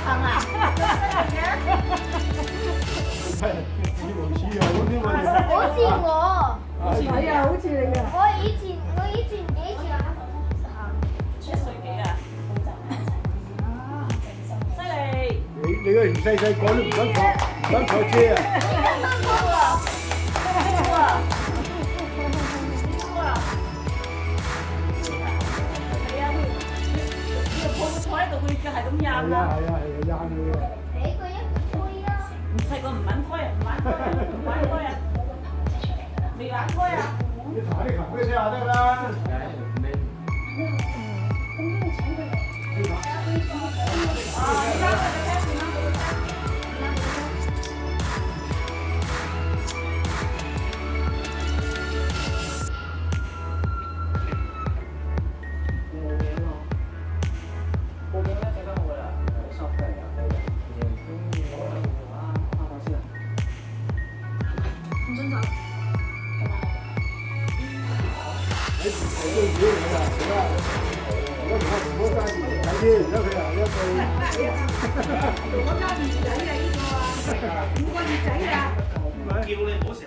行啊？似模似樣嗰啲嘛。好似我，係啊，好似你啊。我以前幾時啊？一歲幾啊？犀利！你個人細細個都唔想坐車啊！坐喺度，佢腳係咁係啊掗啦。係啊係啊，啱嘅。俾佢一推啊！唔細個唔肯推啊，唔玩推啊，唔玩推啊，未玩推啊！你彈啲琴俾佢聽下得啦。你唔係都自己嚟㗎，而家唔好揸住仔添，而家佢又一句。我揸住仔啊！呢個啊，5個月仔啊！叫你唔好成日